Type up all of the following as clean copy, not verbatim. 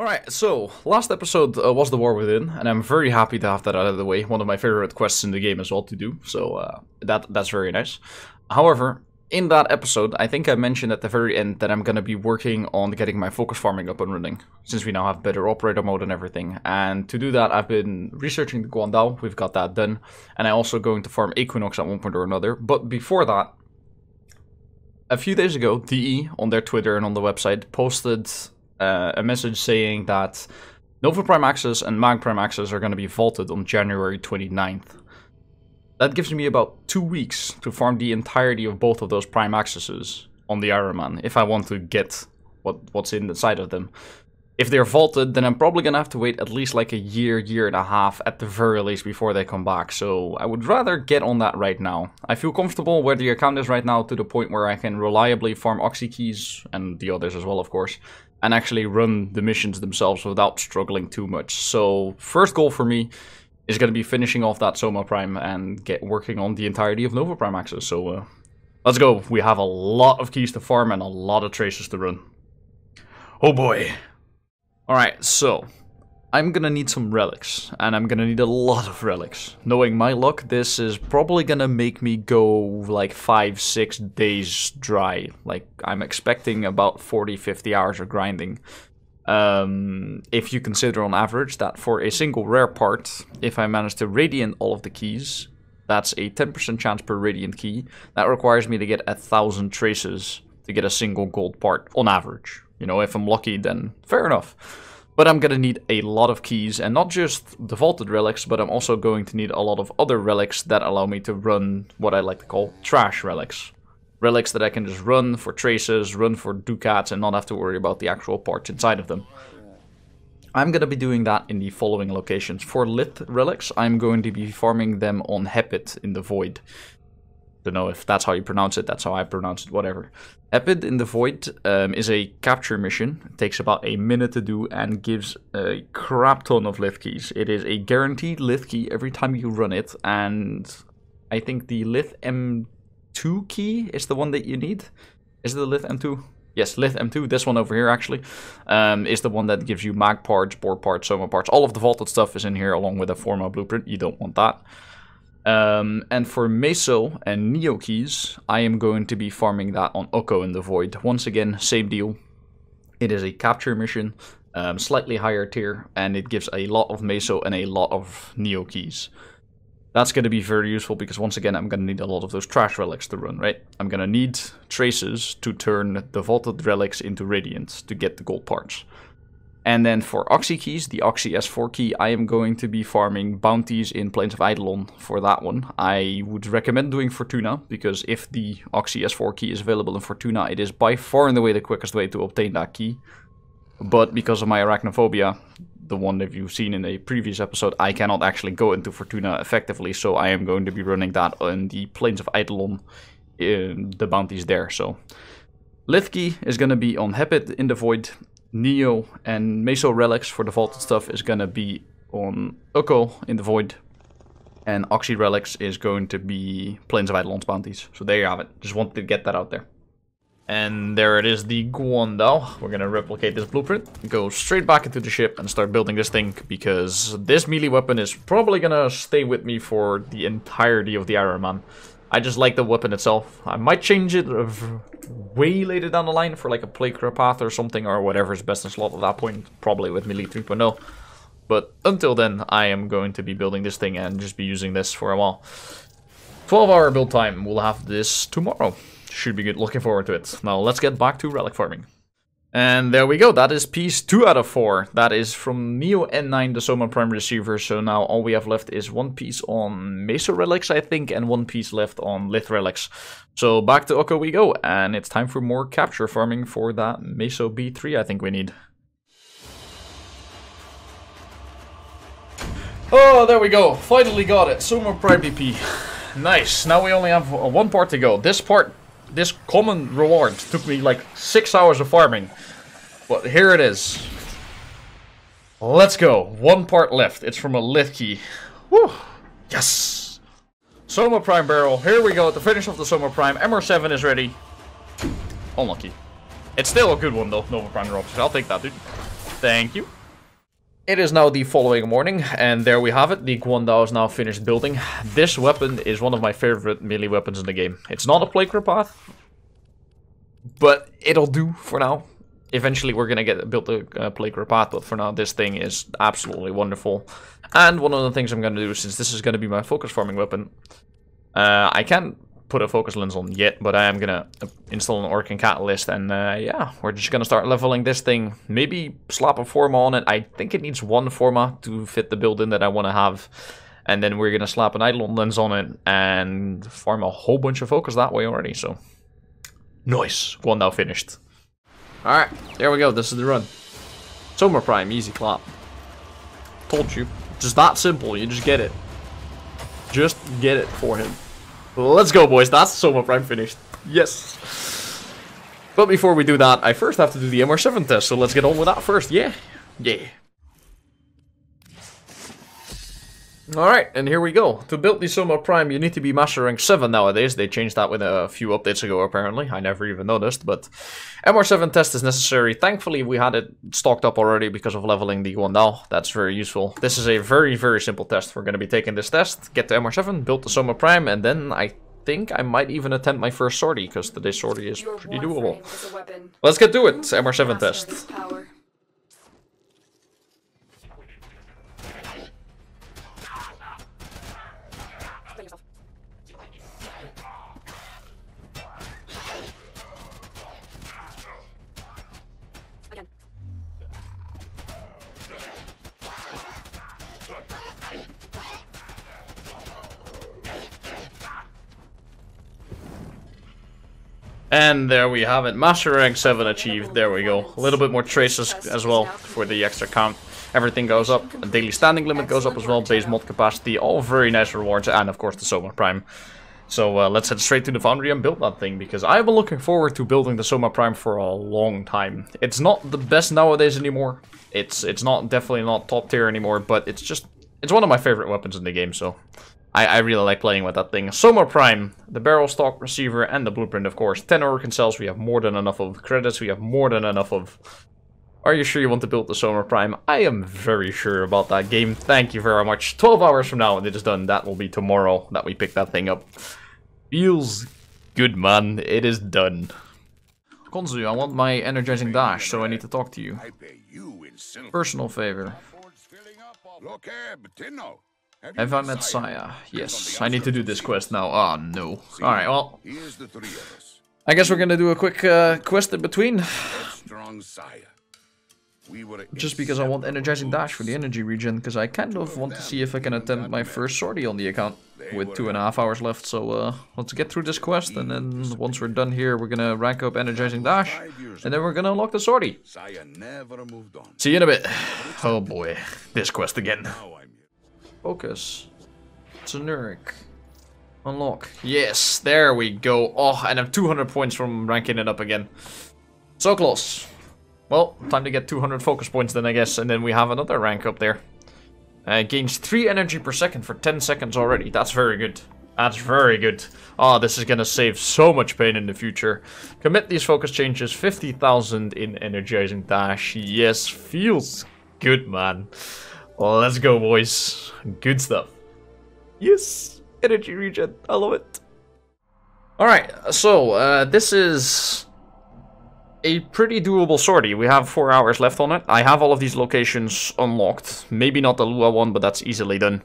Alright, so, last episode was the War Within, and I'm very happy to have that out of the way. One of my favorite quests in the game as well to do, so that's very nice. However, in that episode, I think I mentioned at the very end that I'm going to be working on getting my focus farming up and running, since we now have better operator mode and everything. And to do that, I've been researching the Guandao, we've got that done, and I'm also going to farm Equinox at one point or another. But before that, a few days ago, DE on their Twitter and on the website posted a message saying that Nova Prime Access and Mag Prime Access are going to be vaulted on January 29th. That gives me about 2 weeks to farm the entirety of both of those Prime Accesses on the Ironman, if I want to get what's inside of them. If they're vaulted, then I'm probably going to have to wait at least like a year and a half at the very least before they come back. So I would rather get on that right now. I feel comfortable where the account is right now to the point where I can reliably farm Oxy Keys, and the others as well of course, and actually run the missions themselves without struggling too much. So first goal for me is going to be finishing off that Soma Prime and working on the entirety of Nova Prime Access. So let's go. We have a lot of keys to farm and a lot of traces to run. Oh boy. Alright, so I'm gonna need some relics, and I'm gonna need a lot of relics. Knowing my luck, this is probably gonna make me go like 5-6 days dry. Like, I'm expecting about 40-50 hours of grinding. If you consider on average that for a single rare part, if I manage to radiant all of the keys, that's a 10% chance per radiant key. That requires me to get 1,000 traces to get a single gold part on average. You know, if I'm lucky, then fair enough. But I'm going to need a lot of keys, and not just the vaulted relics, but I'm also going to need a lot of other relics that allow me to run what I like to call trash relics. Relics that I can just run for traces, run for ducats, and not have to worry about the actual parts inside of them. I'm going to be doing that in the following locations. For lit relics, I'm going to be farming them on Hepit in the Void. Don't know if that's how you pronounce it, that's how I pronounce it, whatever. Hepit in the Void is a capture mission. It takes about a minute to do and gives a crap ton of lith keys. It is a guaranteed lith key every time you run it, and I think the lith M2 key is the one that you need. Is it the lith M2? Yes, lith M2, this one over here actually, is the one that gives you mag parts, board parts, soma parts. All of the vaulted stuff is in here along with a Forma blueprint. You don't want that. And for Meso and Neo keys, I am going to be farming that on Oko in the Void. Once again, same deal. It is a capture mission, slightly higher tier, and it gives a lot of Meso and a lot of Neo keys. That's going to be very useful because once again, I'm going to need a lot of those trash relics to run, right? I'm going to need traces to turn the vaulted relics into radiant to get the gold parts. And then for Oxy keys, the Oxy S4 key, I am going to be farming bounties in Plains of Eidolon for that one. I would recommend doing Fortuna, because if the Oxy S4 key is available in Fortuna, it is by far and away the quickest way to obtain that key. But because of my arachnophobia, the one that you've seen in a previous episode, I cannot actually go into Fortuna effectively, so I am going to be running that in the Plains of Eidolon, the bounties there. So Lith key is going to be on Hepit in the Void. Neo and Meso Relics for the vaulted stuff is gonna be on Oko in the Void. And Oxy Relics is going to be Plains of Eidolon's bounties. So there you have it. Just wanted to get that out there. And there it is, the Guandao. We're gonna replicate this blueprint, go straight back into the ship and start building this thing, because this melee weapon is probably gonna stay with me for the entirety of the Ironman. I just like the weapon itself. I might change it way later down the line for like a Plague path or something, or whatever is best in slot at that point, probably with melee 3.0. But until then, I am going to be building this thing and just be using this for a while. 12-hour build time, we'll have this tomorrow. Should be good, looking forward to it. Now let's get back to relic farming. And there we go, that is piece 2 out of 4. That is from Neo N9, the Soma Prime Receiver. So now all we have left is 1 piece on Meso Relics, I think, and 1 piece left on Lith Relics. So back to Oko we go, and it's time for more capture farming for that Meso B3 I think we need. Oh, there we go, finally got it, Soma Prime BP. Nice, now we only have 1 part to go. This common reward took me like 6 hours of farming, but here it is. Let's go. 1 part left. It's from a Lith key. Woo! Yes! Soma Prime barrel. Here we go. The finish of the Soma Prime. MR7 is ready. Unlucky. It's still a good one though. Nova Prime drops. I'll take that, dude. Thank you. It is now the following morning, and there we have it. The Guandao is now finished building. This weapon is one of my favorite melee weapons in the game. It's not a plague path, but it'll do for now. Eventually we're gonna get built a plague path, but for now this thing is absolutely wonderful. And one of the things I'm gonna do, since this is gonna be my focus farming weapon, I can't put a focus lens on yet, but I am gonna install an Orc and Catalyst, and yeah, we're just gonna start leveling this thing. Maybe slap a Forma on it. I think it needs one Forma to fit the build in that I want to have, and then we're gonna slap an Eidolon lens on it and farm a whole bunch of focus that way already. So nice. Guandao finished. Alright, there we go. This is the run. Soma Prime, easy clap. Told you. Just that simple. You just get it. Just get it for him. Let's go, boys. That's Soma Prime finished. Yes. But before we do that, I first have to do the MR7 test. So let's get on with that first. Yeah. Yeah. Alright, and here we go. To build the Soma Prime, you need to be Master Rank 7 nowadays. They changed that with a few updates ago, apparently. I never even noticed, but MR7 test is necessary. Thankfully, we had it stocked up already because of leveling the Guandao. That's very useful. This is a very, very simple test. We're going to be taking this test, get to MR7, build the Soma Prime, and then I think I might even attempt my first sortie, because today's sortie is pretty doable. Let's get to it. MR7 test. And there we have it. Master Rank 7 achieved. There we go. A little bit more traces as well for the extra count. Everything goes up. A daily standing limit goes up as well. Base mod capacity. All very nice rewards. And of course the Soma Prime. So let's head straight to the foundry and build that thing. Because I've been looking forward to building the Soma Prime for a long time. It's not the best nowadays anymore. It's definitely not top tier anymore. But it's one of my favorite weapons in the game. So I really like playing with that thing. Soma Prime, the barrel stock receiver, and the blueprint, of course. 10 Organ cells, we have more than enough of. Credits, we have more than enough of. Are you sure you want to build the Soma Prime? I am very sure about that game. Thank you very much. 12 hours from now, and it is done. That will be tomorrow that we pick that thing up. Feels good, man. It is done. Konzu, I want my energizing dash, so I need to talk to you. Personal favor. Have I met Saya? Yes, I need to do this quest now. Oh, no. Alright, well, I guess we're gonna do a quick quest in between. Just because I want energizing dash for the energy regen, because I kind of want to see if I can attempt my first sortie on the account with 2.5 hours left. So let's get through this quest, and then once we're done here, we're gonna rank up energizing dash, and then we're gonna unlock the sortie. See you in a bit. Oh boy, this quest again. Focus. Generic. Unlock. Yes, there we go. Oh, and I'm 200 points from ranking it up again. So close. Well, time to get 200 focus points then, I guess. And then we have another rank up there. Gains 3 energy per second for 10 seconds already. That's very good. That's very good. Oh, this is gonna save so much pain in the future. Commit these focus changes. 50,000 in energizing dash. Yes, feels good, man. Well, let's go, boys. Good stuff. Yes! Energy regen. I love it. Alright, so, this is a pretty doable sortie. We have 4 hours left on it. I have all of these locations unlocked. Maybe not the Lua one, but that's easily done.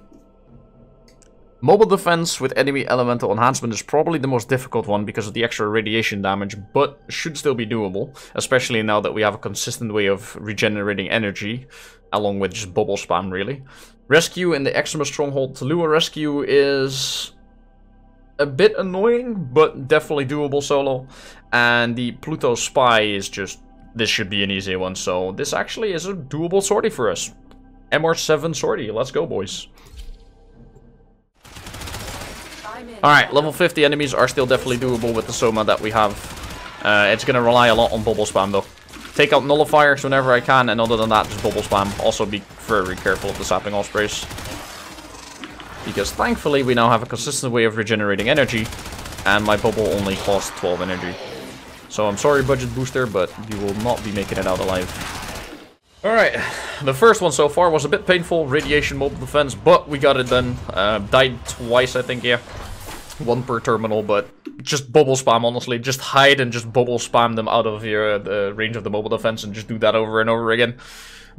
Mobile defense with enemy elemental enhancement is probably the most difficult one because of the extra radiation damage, but should still be doable, especially now that we have a consistent way of regenerating energy, along with just bubble spam, really. Rescue in the Extremis Stronghold Lua rescue is a bit annoying, but definitely doable solo. And the Pluto Spy is just, this should be an easy one, so this actually is a doable sortie for us. MR7 sortie, let's go, boys. Alright, level 50 enemies are still definitely doable with the Soma that we have. It's going to rely a lot on bubble spam though. Take out nullifiers whenever I can, and other than that, just bubble spam. Also be very careful of the sapping ospreys. Because thankfully we now have a consistent way of regenerating energy, and my bubble only costs 12 energy. So I'm sorry, budget booster, but you will not be making it out alive. Alright, the first one so far was a bit painful, radiation mobile defense, but we got it done. Died twice, I think, yeah. One per terminal, but just bubble spam, honestly. Just hide and just bubble spam them out of the range of the mobile defense and just do that over and over again.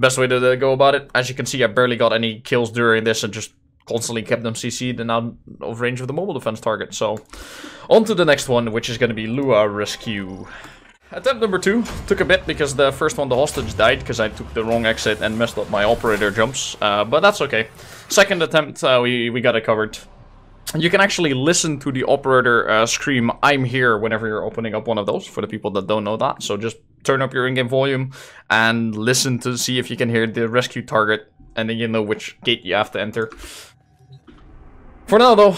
Best way to go about it. As you can see, I barely got any kills during this and just constantly kept them CC'd and out of range of the mobile defense target. So, on to the next one, which is going to be Lua Rescue. Attempt number 2 took a bit because the first one, the hostage, died because I took the wrong exit and messed up my operator jumps. But that's okay. Second attempt, we got it covered. You can actually listen to the operator scream, "I'm here," whenever you're opening up one of those, for the people that don't know that. So just turn up your in-game volume and listen to see if you can hear the rescue target, and then you know which gate you have to enter. For now, though,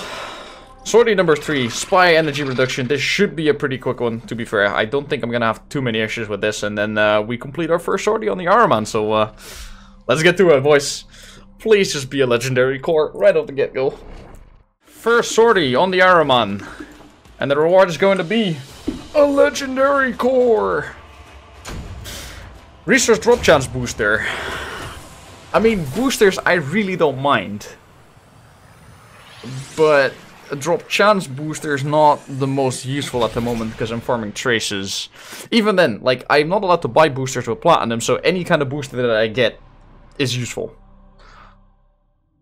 sortie number 3, Spy Energy Reduction. This should be a pretty quick one, to be fair. I don't think I'm going to have too many issues with this, and then we complete our first sortie on the Ironman. So let's get to it, boys. Please just be a legendary core right off the get-go. First sortie on the Ironman, and the reward is going to be a legendary core. Resource drop chance booster. I mean, boosters I really don't mind, but a drop chance booster is not the most useful at the moment because I'm farming traces. Even then, like, I'm not allowed to buy boosters with platinum, so any kind of booster that I get is useful.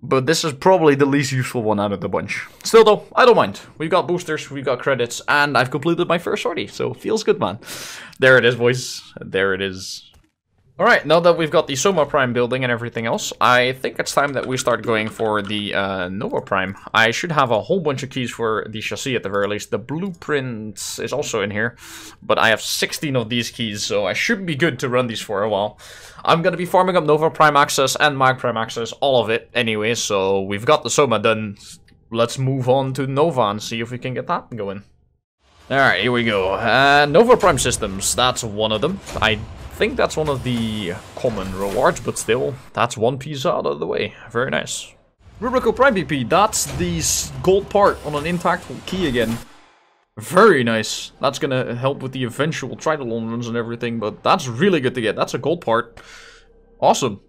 But this is probably the least useful one out of the bunch. Still though, I don't mind. We've got boosters, we've got credits, and I've completed my first sortie, so feels good, man. There it is, boys. There it is. Alright, now that we've got the Soma Prime building and everything else, I think it's time that we start going for the Nova Prime. I should have a whole bunch of keys for the chassis at the very least. The blueprint is also in here, but I have 16 of these keys, so I should be good to run these for a while. I'm going to be farming up Nova Prime access and Mag Prime access, all of it anyway, so we've got the Soma done. Let's move on to Nova and see if we can get that going. Alright, here we go. Nova Prime systems, that's one of them. I think that's one of the common rewards, but still, that's one piece out of the way. Very nice. Rubrico Prime BP, that's the gold part on an intact key again. Very nice. That's gonna help with the eventual Tridolon runs and everything, but that's really good to get. That's a gold part. Awesome.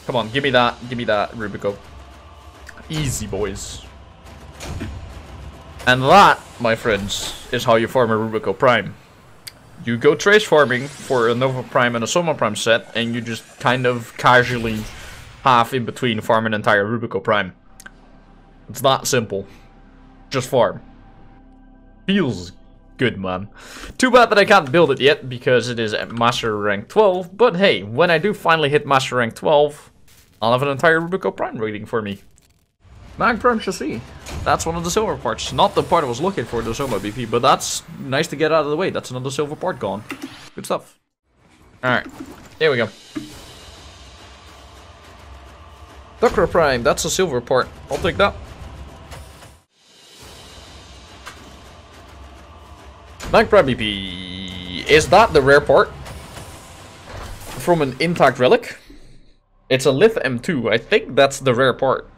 Come on, give me that, Rubrico. Easy, boys. And that, my friends, is how you farm a Rubrico Prime. You go trace farming for a Nova Prime and a Soma Prime set, and you just kind of casually half in between farm an entire Rubrico Prime. It's that simple. Just farm. Feels good, man. Too bad that I can't build it yet, because it is at Master Rank 12, but hey, when I do finally hit Master Rank 12, I'll have an entire Rubrico Prime waiting for me. Mag Prime Chassis. That's one of the silver parts. Not the part I was looking for, the Soma BP, but that's nice to get out of the way. That's another silver part gone. Good stuff. Alright, here we go. Duckra Prime, that's a silver part. I'll take that. Mag Prime BP. Is that the rare part? From an intact relic? It's a Lith M2. I think that's the rare part.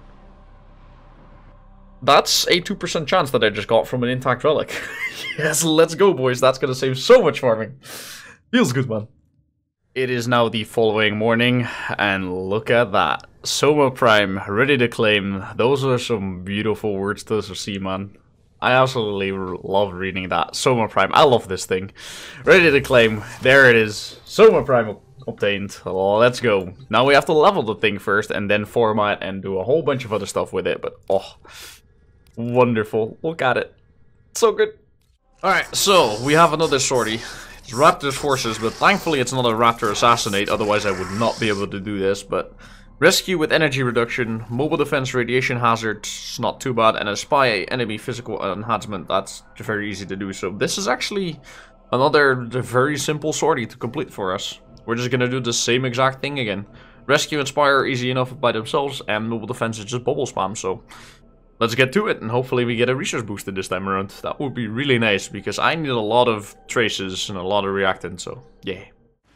That's a 2% chance that I just got from an intact relic. Yes, let's go, boys. That's gonna save so much farming. Feels good, man. It is now the following morning, and look at that. Soma Prime, ready to claim. Those are some beautiful words to see, man. I absolutely love reading that. Soma Prime, I love this thing. Ready to claim. There it is. Soma Prime obtained. Let's go. Now we have to level the thing first, and then format and do a whole bunch of other stuff with it, but oh... wonderful. Look at it. So good. Alright, so we have another sortie. It's Raptor's Forces, but thankfully it's not a Raptor Assassinate, otherwise I would not be able to do this, but rescue with energy reduction, mobile defense radiation hazard, it's not too bad, and a spy enemy physical enhancement, that's very easy to do. So this is actually another very simple sortie to complete for us. We're just gonna do the same exact thing again. Rescue and spy are easy enough by themselves, and mobile defense is just bubble spam, so... let's get to it, and hopefully we get a resource booster this time around. That would be really nice, because I need a lot of traces and a lot of reactants, so yeah.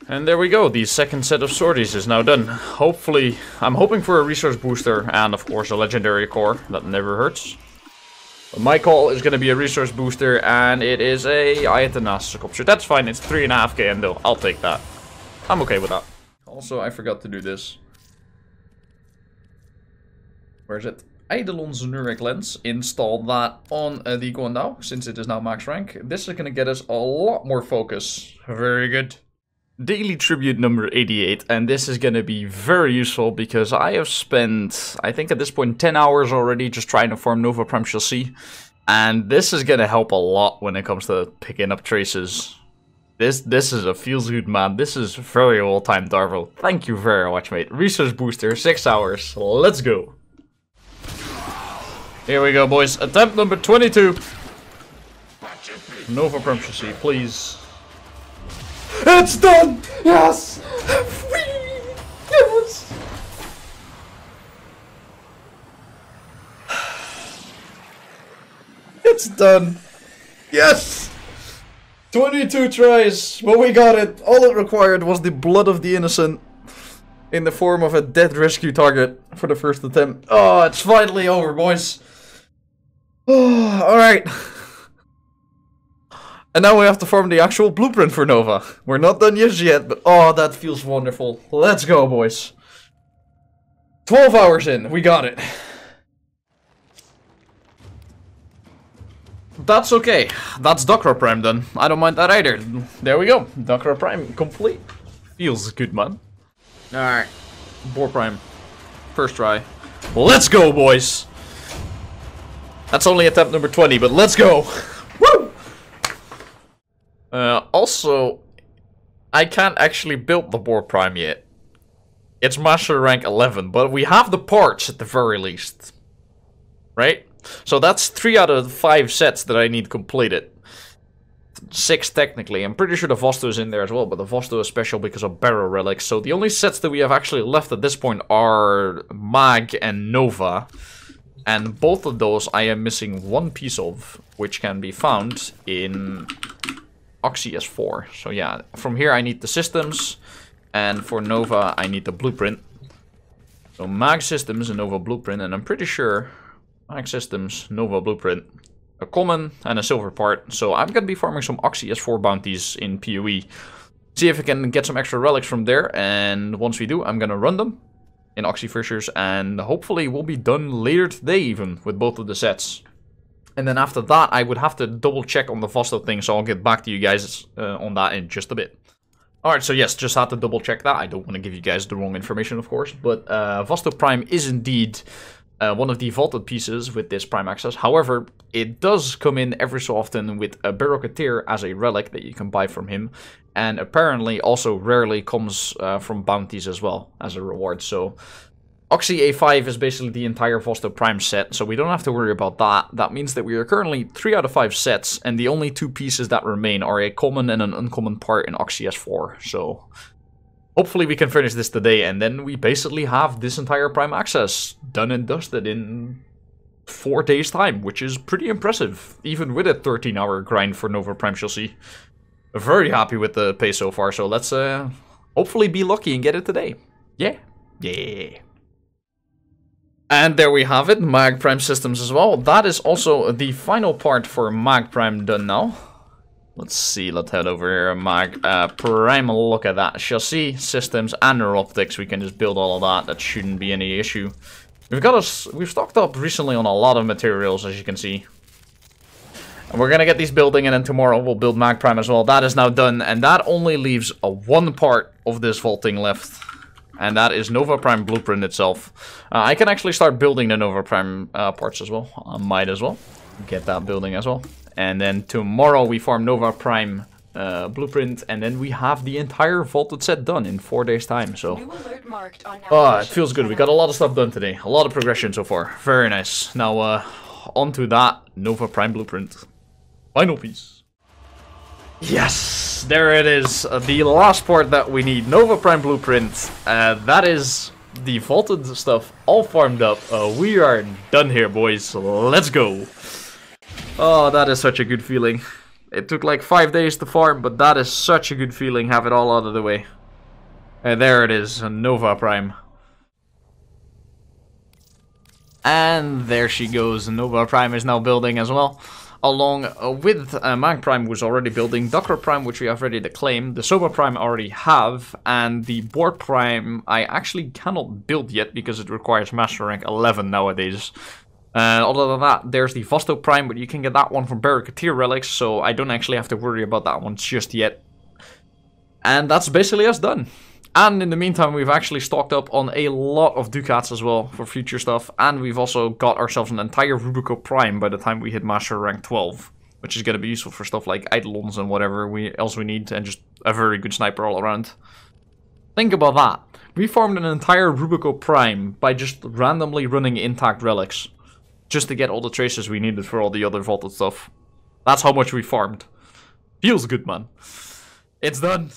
And there we go, the second set of sorties is now done. Hopefully, I'm hoping for a resource booster, and of course a legendary core, that never hurts. But my call is going to be a resource booster, and it is a Ayatanasa sculpture. That's fine, it's 3.5k endo, I'll take that. I'm okay with that. Also, I forgot to do this. Where is it? Eidolon's Nurek lens. Install that on the Guandao, since it is now max rank. This is going to get us a lot more focus. Very good. Daily Tribute number 88, and this is going to be very useful because I have spent, I think at this point, 10 hours already just trying to farm Nova Prime Chassis. And this is going to help a lot when it comes to picking up traces. This is a feels good, man. This is very well timed, Darvo. Thank you very much, mate. Research booster, 6 hours. Let's go. Here we go, boys. Attempt number 22. Nova Prime Chassis, please. It's done! Yes! Yes! It's done! Yes! 22 tries, but we got it. All it required was the blood of the innocent in the form of a dead rescue target for the first attempt. Oh, it's finally over, boys. Oh, alright. And now we have to farm the actual blueprint for Nova. We're not done yet, but oh, that feels wonderful. Let's go, boys. 12 hours in, we got it. That's okay. That's Dakra Prime done. I don't mind that either. There we go. Dakra Prime complete. Feels good, man. Alright. Boar Prime. First try. Let's go, boys. That's only attempt number 20, but let's go. Woo! Also, I can't actually build the Boar Prime yet. It's Master Rank 11, but we have the parts at the very least. Right? So that's 3 out of 5 sets that I need completed. 6 technically. I'm pretty sure the Vosto is in there as well, but the Vosto is special because of Barrow Relics. So the only sets that we have actually left at this point are Mag and Nova. And both of those I am missing one piece of, which can be found in Oxy S4. So yeah, from here I need the systems, and for Nova I need the blueprint. So Mag Systems and Nova Blueprint, and I'm pretty sure Mag Systems, Nova Blueprint, a common and a silver part. So I'm going to be farming some Oxy S4 bounties in PoE. See if I can get some extra relics from there, and once we do, I'm going to run them in Oxy Fishers, and hopefully we'll be done later today even with both of the sets. And then after that, I would have to double check on the Vosto thing, so I'll get back to you guys on that in just a bit. Alright, so yes, just had to double check that. I don't want to give you guys the wrong information, of course, but Vosto Prime is indeed one of the vaulted pieces with this Prime access. However, it does come in every so often with a Barockateer as a relic that you can buy from him. And apparently also rarely comes from bounties as well as a reward. So Oxy A5 is basically the entire Vosto Prime set, so we don't have to worry about that. That means that we are currently 3 out of 5 sets, and the only 2 pieces that remain are a common and an uncommon part in Oxy S4. So hopefully we can finish this today, and then we basically have this entire Prime access done and dusted in 4 days' time, which is pretty impressive, even with a 13-hour grind for Nova Prime Chassis. Very happy with the pace so far, so let's hopefully be lucky and get it today. Yeah. Yeah. And there we have it, Mag Prime Systems as well. That is also the final part for Mag Prime done now. Let's see, let's head over here, Mag Prime, look at that. Chassis, systems, and neuroptics. We can just build all of that, that shouldn't be any issue. We've stocked up recently on a lot of materials, as you can see. And we're gonna get these building, and then tomorrow we'll build Mag Prime as well. That is now done, and that only leaves one part of this vaulting left. And that is Nova Prime Blueprint itself. I can actually start building the Nova Prime parts as well. I might as well get that building as well. And then tomorrow we farm Nova Prime Blueprint, and then we have the entire vaulted set done in 4 days time. So it feels good. We got a lot of stuff done today. A lot of progression so far. Very nice. Now on to that Nova Prime Blueprint. Final piece. Yes, there it is. The last part that we need. Nova Prime Blueprint. That is the vaulted stuff all farmed up. We are done here, boys. Let's go. Oh, that is such a good feeling. It took like 5 days to farm, but that is such a good feeling. Have it all out of the way. And there it is, Nova Prime. And there she goes. Nova Prime is now building as well. along with Mag Prime, who's already building, Docker Prime, which we have ready to claim, the Soma Prime I already have, and the Board Prime I actually cannot build yet because it requires Master Rank 11 nowadays. Other than that, there's the Vosto Prime, but you can get that one from Barricadier Relics, so I don't actually have to worry about that one just yet. And that's basically us done. And in the meantime, we've actually stocked up on a lot of Ducats as well for future stuff. And we've also got ourselves an entire Rubico Prime by the time we hit Master Rank 12. Which is going to be useful for stuff like Eidolons and whatever else we need. And just a very good sniper all around. Think about that. We farmed an entire Rubico Prime by just randomly running intact relics. Just to get all the traces we needed for all the other vaulted stuff. That's how much we farmed. Feels good, man. It's done.